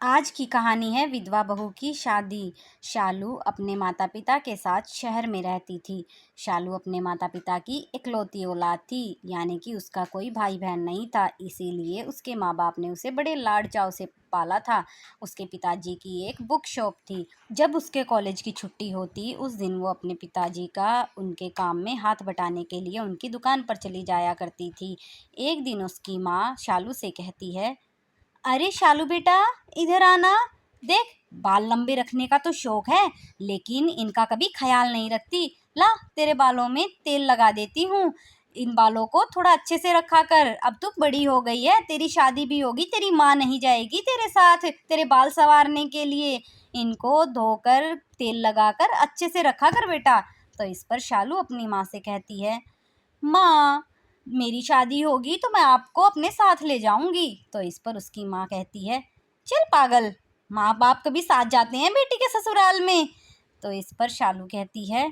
आज की कहानी है विधवा बहू की शादी। शालू अपने माता पिता के साथ शहर में रहती थी। शालू अपने माता पिता की इकलौती औलाद थी, यानी कि उसका कोई भाई बहन नहीं था। इसीलिए उसके माँ बाप ने उसे बड़े लाड चाव से पाला था। उसके पिताजी की एक बुक शॉप थी। जब उसके कॉलेज की छुट्टी होती उस दिन वो अपने पिताजी का उनके काम में हाथ बटाने के लिए उनकी दुकान पर चली जाया करती थी। एक दिन उसकी माँ शालू से कहती है, अरे शालू बेटा, इधर आना। देख, बाल लंबे रखने का तो शौक है, लेकिन इनका कभी ख्याल नहीं रखती। ला, तेरे बालों में तेल लगा देती हूँ। इन बालों को थोड़ा अच्छे से रखा कर। अब तू बड़ी हो गई है, तेरी शादी भी होगी, तेरी माँ नहीं जाएगी तेरे साथ तेरे बाल संवारने के लिए। इनको धोकर तेल लगाकर अच्छे से रखा कर बेटा। तो इस पर शालू अपनी माँ से कहती है, माँ, मेरी शादी होगी तो मैं आपको अपने साथ ले जाऊंगी। तो इस पर उसकी माँ कहती है, चल पागल, माँ बाप कभी साथ जाते हैं बेटी के ससुराल में। तो इस पर शालू कहती है,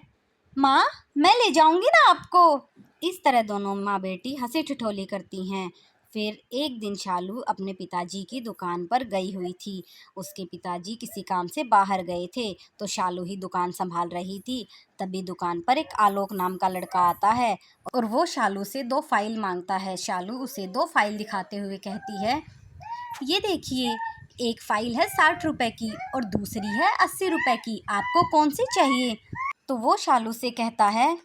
माँ, मैं ले जाऊंगी ना आपको। इस तरह दोनों माँ बेटी हंसी ठिठोली करती हैं। फिर एक दिन शालू अपने पिताजी की दुकान पर गई हुई थी। उसके पिताजी किसी काम से बाहर गए थे, तो शालू ही दुकान संभाल रही थी। तभी दुकान पर एक आलोक नाम का लड़का आता है और वो शालू से 2 फाइल मांगता है। शालू उसे 2 फाइल दिखाते हुए कहती है, ये देखिए, एक फाइल है 60 रुपए की और दूसरी है 80 रुपए की, आपको कौन सी चाहिए। तो वो शालू से कहता है,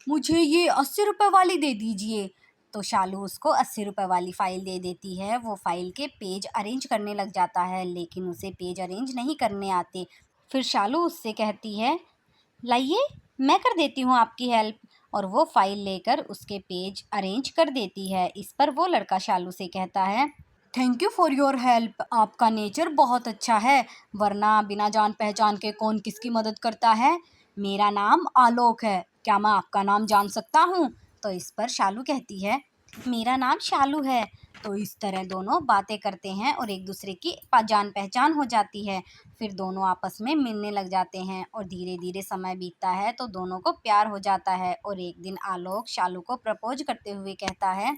मुझे ये 80 रुपए वाली दे दीजिए। तो शालू उसको 80 रुपए वाली फ़ाइल दे देती है। वो फ़ाइल के पेज अरेंज करने लग जाता है, लेकिन उसे पेज अरेंज नहीं करने आते। फिर शालू उससे कहती है, लाइए, मैं कर देती हूँ आपकी हेल्प। और वो फाइल लेकर उसके पेज अरेंज कर देती है। इस पर वो लड़का शालू से कहता है, thank you for your help, आपका नेचर बहुत अच्छा है, वरना बिना जान पहचान के कौन किसकी मदद करता है। मेरा नाम आलोक है, क्या मैं आपका नाम जान सकता हूँ। तो इस पर शालू कहती है, मेरा नाम शालू है। तो इस तरह दोनों बातें करते हैं और एक दूसरे की जान पहचान हो जाती है। फिर दोनों आपस में मिलने लग जाते हैं और धीरे धीरे समय बीतता है तो दोनों को प्यार हो जाता है। और एक दिन आलोक शालू को प्रपोज करते हुए कहता है,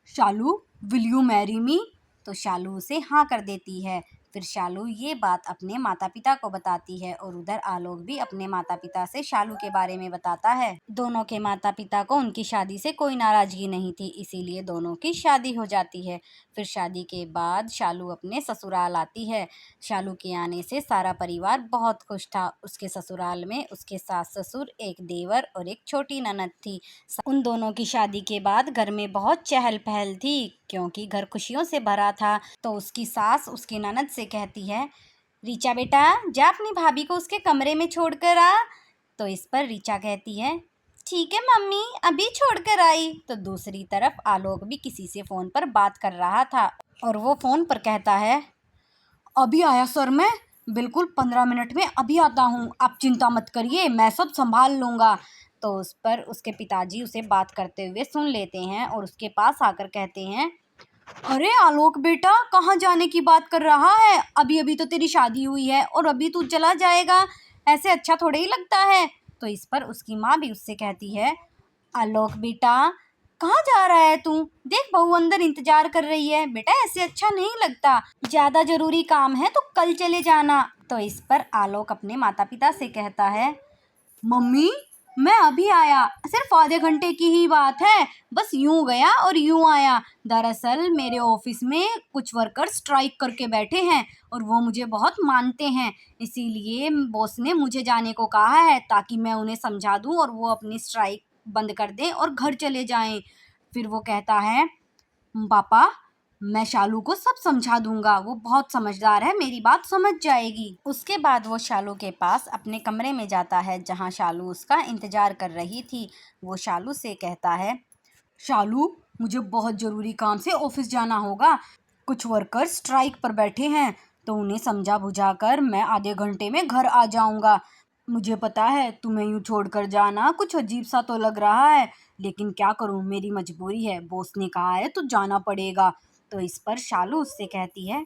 शालू, विल यू मैरी मी। तो शालू उसे हाँ कर देती है। फिर शालू ये बात अपने माता पिता को बताती है और उधर आलोक भी अपने माता पिता से शालू के बारे में बताता है। दोनों के माता पिता को उनकी शादी से कोई नाराजगी नहीं थी, इसीलिए दोनों की शादी हो जाती है। फिर शादी के बाद शालू अपने ससुराल आती है। शालू के आने से सारा परिवार बहुत खुश था। उसके ससुराल में उसके सास ससुर, एक देवर और एक छोटी ननद थी। उन दोनों की शादी के बाद घर में बहुत चहल पहल थी, क्योंकि घर खुशियों से भरा था। तो उसकी सास उसकी ननद से कहती है, रीचा बेटा, जा अपनी भाभी को उसके कमरे में छोड़कर आ। तो इस पर रीचा कहती है, ठीक है मम्मी, अभी छोड़कर आई। तो दूसरी तरफ आलोक भी किसी से फ़ोन पर बात कर रहा था और वो फ़ोन पर कहता है, अभी आया सर, मैं बिल्कुल 15 मिनट में अभी आता हूँ, आप चिंता मत करिए, मैं सब संभाल लूँगा। तो उस पर उसके पिताजी उसे बात करते हुए सुन लेते हैं और उसके पास आकर कहते हैं, अरे आलोक बेटा, कहाँ जाने की बात कर रहा है, अभी अभी तो तेरी शादी हुई है और अभी तू चला जाएगा, ऐसे अच्छा थोड़े ही लगता है। तो इस पर उसकी माँ भी उससे कहती है, आलोक बेटा, कहाँ जा रहा है तू, देख बहू अंदर इंतजार कर रही है, बेटा ऐसे अच्छा नहीं लगता, ज्यादा जरूरी काम है तो कल चले जाना। तो इस पर आलोक अपने माता पिता से कहता है, मम्मी, मैं अभी आया, सिर्फ आधे घंटे की ही बात है, बस यूं गया और यूं आया। दरअसल मेरे ऑफिस में कुछ वर्कर स्ट्राइक करके बैठे हैं और वो मुझे बहुत मानते हैं, इसीलिए बॉस ने मुझे जाने को कहा है ताकि मैं उन्हें समझा दूं और वो अपनी स्ट्राइक बंद कर दें और घर चले जाएं। फिर वो कहता है, पापा, मैं शालू को सब समझा दूंगा, वो बहुत समझदार है, मेरी बात समझ जाएगी। उसके बाद वो शालू के पास अपने कमरे में जाता है, जहाँ शालू उसका इंतजार कर रही थी। वो शालू से कहता है, शालू, मुझे बहुत ज़रूरी काम से ऑफिस जाना होगा, कुछ वर्कर स्ट्राइक पर बैठे हैं, तो उन्हें समझा बुझा कर मैं आधे घंटे में घर आ जाऊंगा। मुझे पता है तुम्हें यूँ छोड़कर जाना कुछ अजीब सा तो लग रहा है, लेकिन क्या करूँ, मेरी मजबूरी है, बॉस ने कहा है तो जाना पड़ेगा। तो इस पर शालू उससे कहती है,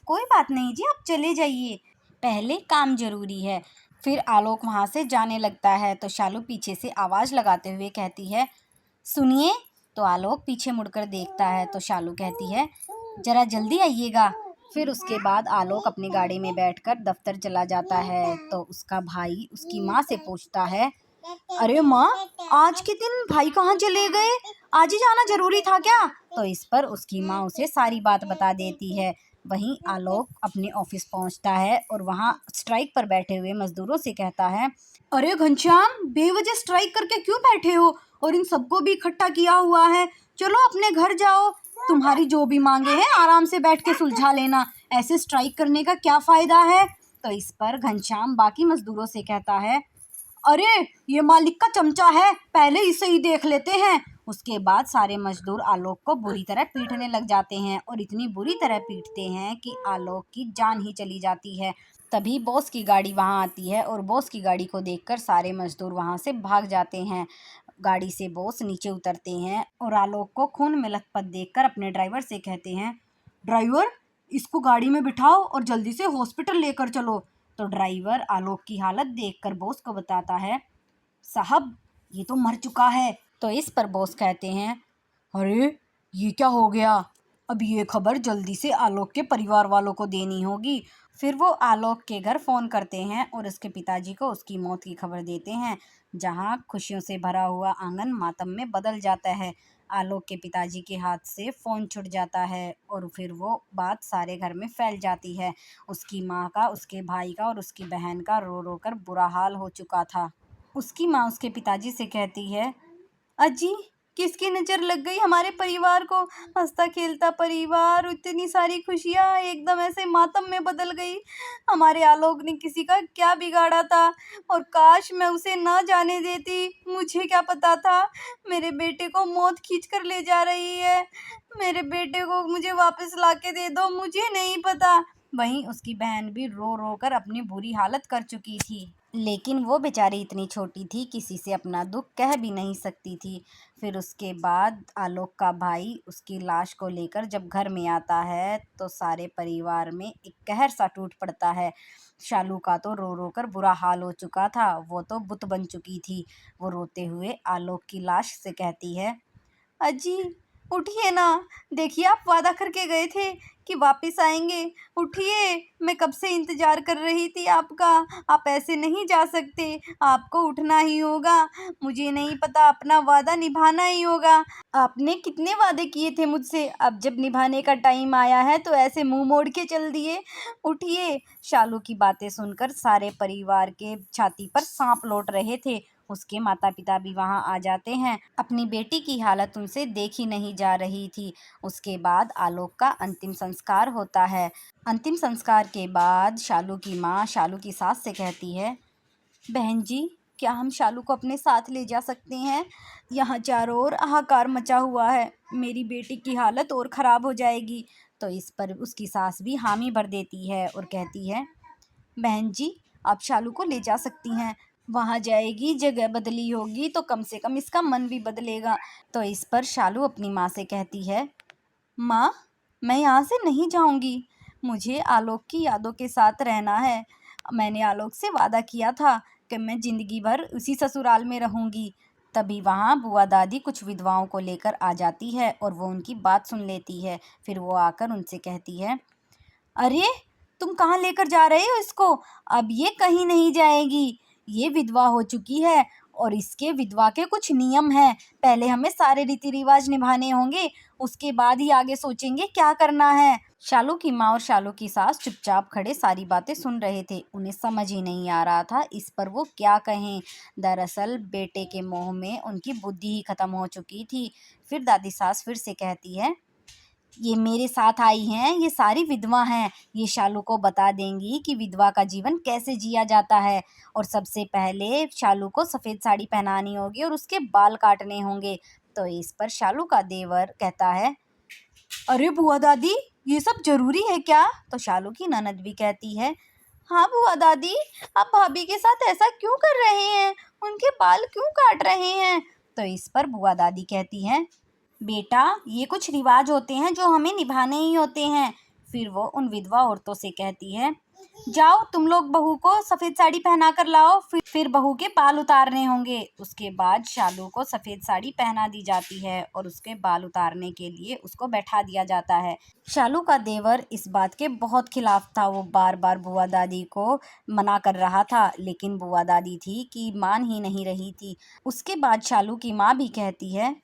कोई बात नहीं जी, आप चले जाइए, पहले काम जरूरी है। फिर आलोक वहाँ से जाने लगता है तो शालू पीछे से आवाज़ लगाते हुए कहती है, सुनिए। तो आलोक पीछे मुड़कर देखता है तो शालू कहती है, जरा जल्दी आइएगा। फिर उसके बाद आलोक अपनी गाड़ी में बैठकर दफ्तर चला जाता है। तो उसका भाई उसकी माँ से पूछता है, अरे माँ, आज के दिन भाई कहाँ चले गए? आज ही जाना जरूरी था क्या? तो इस पर उसकी माँ उसे सारी बात बता देती है। वहीं आलोक अपने ऑफिस पहुंचता है और वहां स्ट्राइक पर बैठे हुए मजदूरों से कहता है, अरे घनश्याम, बेवजह स्ट्राइक करके क्यों बैठे हो? और इन सबको भी इकट्ठा किया हुआ है। चलो अपने घर जाओ। तुम्हारी जो भी मांगे हैं आराम से बैठ के सुलझा लेना। ऐसे स्ट्राइक करने का क्या फायदा है? तो इस पर घनश्याम बाकी मजदूरों से कहता है, अरे ये मालिक का चमचा है, पहले इसे ही देख लेते हैं। उसके बाद सारे मजदूर आलोक को बुरी तरह पीटने लग जाते हैं और इतनी बुरी तरह पीटते हैं कि आलोक की जान ही चली जाती है। तभी बॉस की गाड़ी वहां आती है और बॉस की गाड़ी को देखकर सारे मजदूर वहां से भाग जाते हैं। गाड़ी से बॉस नीचे उतरते हैं और आलोक को खून में लथपथ देखकर अपने ड्राइवर से कहते हैं, ड्राइवर, इसको गाड़ी में बिठाओ और जल्दी से हॉस्पिटल लेकर चलो। तो ड्राइवर आलोक की हालत देखकर बॉस को बताता है, साहब, ये तो मर चुका है। तो इस पर बॉस कहते हैं, अरे ये क्या हो गया? अब ये खबर जल्दी से आलोक के परिवार वालों को देनी होगी। फिर वो आलोक के घर फ़ोन करते हैं और उसके पिताजी को उसकी मौत की खबर देते हैं। जहां खुशियों से भरा हुआ आंगन मातम में बदल जाता है। आलोक के पिताजी के हाथ से फ़ोन छूट जाता है और फिर वो बात सारे घर में फैल जाती है। उसकी माँ का, उसके भाई का और उसकी बहन का रो रो कर बुरा हाल हो चुका था। उसकी माँ उसके पिताजी से कहती है, अजी, किसकी नज़र लग गई हमारे परिवार को? हंसता खेलता परिवार, इतनी सारी खुशियाँ एकदम ऐसे मातम में बदल गई। हमारे आलोक ने किसी का क्या बिगाड़ा था? और काश मैं उसे ना जाने देती। मुझे क्या पता था मेरे बेटे को मौत खींच कर ले जा रही है। मेरे बेटे को मुझे वापस लाके दे दो, मुझे नहीं पता। वहीं उसकी बहन भी रो रो कर अपनी बुरी हालत कर चुकी थी, लेकिन वो बेचारी इतनी छोटी थी, किसी से अपना दुख कह भी नहीं सकती थी। फिर उसके बाद आलोक का भाई उसकी लाश को लेकर जब घर में आता है तो सारे परिवार में एक कहर सा टूट पड़ता है। शालू का तो रो रो कर बुरा हाल हो चुका था, वो तो बुत बन चुकी थी। वो रोते हुए आलोक की लाश से कहती है, अजी, उठिए ना। देखिए, आप वादा करके गए थे कि वापस आएंगे। उठिए, मैं कब से इंतजार कर रही थी आपका। आप ऐसे नहीं जा सकते, आपको उठना ही होगा। मुझे नहीं पता, अपना वादा निभाना ही होगा। आपने कितने वादे किए थे मुझसे, अब जब निभाने का टाइम आया है तो ऐसे मुंह मोड़ के चल दिए। उठिए। शालू की बातें सुनकर सारे परिवार के छाती पर सांप लौट रहे थे। उसके माता पिता भी वहां आ जाते हैं। अपनी बेटी की हालत उनसे देखी नहीं जा रही थी। उसके बाद आलोक का अंतिम संस्कार होता है। अंतिम संस्कार के बाद शालू की माँ शालू की सास से कहती है, बहन जी, क्या हम शालू को अपने साथ ले जा सकते हैं? यहाँ चारों ओर हाहाकार मचा हुआ है, मेरी बेटी की हालत और ख़राब हो जाएगी। तो इस पर उसकी सास भी हामी भर देती है और कहती है, बहन जी, आप शालू को ले जा सकती हैं। वहाँ जाएगी, जगह बदली होगी तो कम से कम इसका मन भी बदलेगा। तो इस पर शालू अपनी माँ से कहती है, माँ, मैं यहाँ से नहीं जाऊँगी। मुझे आलोक की यादों के साथ रहना है। मैंने आलोक से वादा किया था कि मैं ज़िंदगी भर उसी ससुराल में रहूँगी। तभी वहाँ बुआ दादी कुछ विधवाओं को लेकर आ जाती है और वो उनकी बात सुन लेती है। फिर वो आकर उनसे कहती है, अरे, तुम कहाँ लेकर जा रहे हो इसको? अब ये कहीं नहीं जाएगी। ये विधवा हो चुकी है और इसके विधवा के कुछ नियम हैं। पहले हमें सारे रीति रिवाज निभाने होंगे, उसके बाद ही आगे सोचेंगे क्या करना है। शालू की माँ और शालू की सास चुपचाप खड़े सारी बातें सुन रहे थे। उन्हें समझ ही नहीं आ रहा था इस पर वो क्या कहें। दरअसल बेटे के मोह में उनकी बुद्धि ही खत्म हो चुकी थी। फिर दादी सास फिर से कहती है, ये मेरे साथ आई हैं, ये सारी विधवा हैं। ये शालू को बता देंगी कि विधवा का जीवन कैसे जिया जाता है। और सबसे पहले शालू को सफ़ेद साड़ी पहनानी होगी और उसके बाल काटने होंगे। तो इस पर शालू का देवर कहता है, अरे बुआ दादी, ये सब जरूरी है क्या? तो शालू की ननद भी कहती है, हाँ बुआ दादी, आप भाभी के साथ ऐसा क्यों कर रहे हैं? उनके बाल क्यों काट रहे हैं? तो इस पर बुआ दादी कहती हैं, बेटा, ये कुछ रिवाज होते हैं जो हमें निभाने ही होते हैं। फिर वो उन विधवा औरतों से कहती है, जाओ तुम लोग बहू को सफेद साड़ी पहना कर लाओ, फिर बहू के बाल उतारने होंगे। उसके बाद शालू को सफेद साड़ी पहना दी जाती है और उसके बाल उतारने के लिए उसको बैठा दिया जाता है। शालू का देवर इस बात के बहुत खिलाफ था। वो बार बार बुआ दादी को मना कर रहा था, लेकिन बुआ दादी थी कि मान ही नहीं रही थी। उसके बाद शालू की माँ भी कहती है,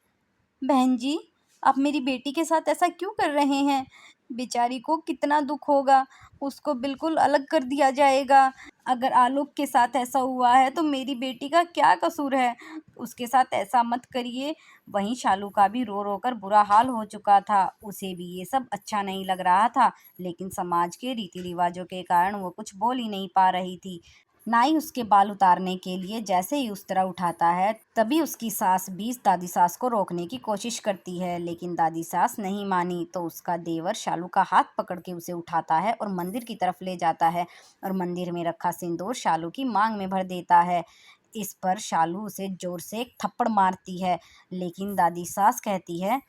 बहन जी, आप मेरी बेटी के साथ ऐसा क्यों कर रहे हैं? बेचारी को कितना दुख होगा, उसको बिल्कुल अलग कर दिया जाएगा। अगर आलोक के साथ ऐसा हुआ है तो मेरी बेटी का क्या कसूर है? उसके साथ ऐसा मत करिए। वहीं शालू का भी रो रो कर बुरा हाल हो चुका था। उसे भी ये सब अच्छा नहीं लग रहा था, लेकिन समाज के रीति रिवाजों के कारण वो कुछ बोल ही नहीं पा रही थी। नाई उसके बाल उतारने के लिए जैसे ही उस तरह उठाता है, तभी उसकी सास भी दादी सास को रोकने की कोशिश करती है, लेकिन दादी सास नहीं मानी। तो उसका देवर शालू का हाथ पकड़ के उसे उठाता है और मंदिर की तरफ ले जाता है और मंदिर में रखा सिंदूर शालू की मांग में भर देता है। इस पर शालू उसे जोर से एक थप्पड़ मारती है, लेकिन दादी सास कहती है,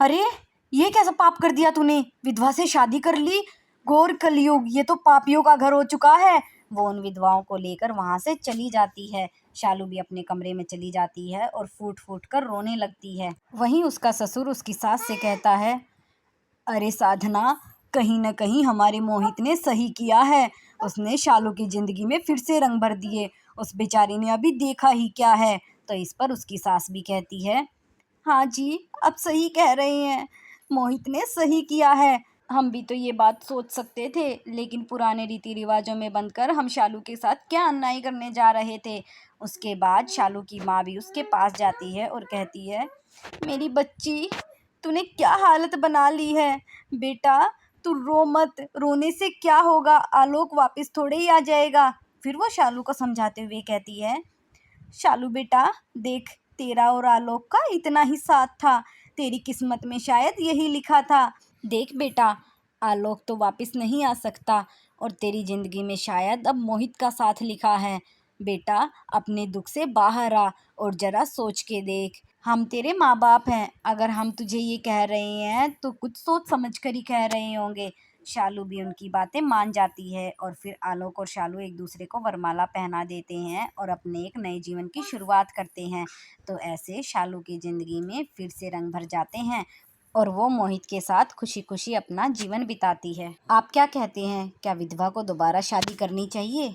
अरे ये कैसा पाप कर दिया तूने? विधवा से शादी कर ली? घोर कलयुग, ये तो पापियों का घर हो चुका है। वो उन विधवाओं को लेकर वहां से चली जाती है। शालू भी अपने कमरे में चली जाती है और फूट फूट कर रोने लगती है। वहीं उसका ससुर उसकी सास से कहता है, अरे साधना, कहीं न कहीं हमारे मोहित ने सही किया है। उसने शालू की जिंदगी में फिर से रंग भर दिए। उस बेचारी ने अभी देखा ही क्या है। तो इस पर उसकी सास भी कहती है, हाँ जी, आप सही कह रहे हैं। मोहित ने सही किया है। हम भी तो ये बात सोच सकते थे, लेकिन पुराने रीति रिवाजों में बंधकर हम शालू के साथ क्या अन्याय करने जा रहे थे। उसके बाद शालू की माँ भी उसके पास जाती है और कहती है, मेरी बच्ची, तूने क्या हालत बना ली है। बेटा, तू रो मत, रोने से क्या होगा? आलोक वापस थोड़े ही आ जाएगा। फिर वो शालू को समझाते हुए कहती है, शालू बेटा, देख, तेरा और आलोक का इतना ही साथ था। तेरी किस्मत में शायद यही लिखा था। देख बेटा, आलोक तो वापस नहीं आ सकता और तेरी जिंदगी में शायद अब मोहित का साथ लिखा है। बेटा, अपने दुख से बाहर आ और जरा सोच के देख। हम तेरे माँ बाप हैं। अगर हम तुझे ये कह रहे हैं तो कुछ सोच समझ कर ही कह रहे होंगे। शालू भी उनकी बातें मान जाती है और फिर आलोक और शालू एक दूसरे को वरमाला पहना देते हैं और अपने एक नए जीवन की शुरुआत करते हैं। तो ऐसे शालू की ज़िंदगी में फिर से रंग भर जाते हैं और वो मोहित के साथ खुशी खुशी अपना जीवन बिताती है। आप क्या कहते हैं? क्या विधवा को दोबारा शादी करनी चाहिए?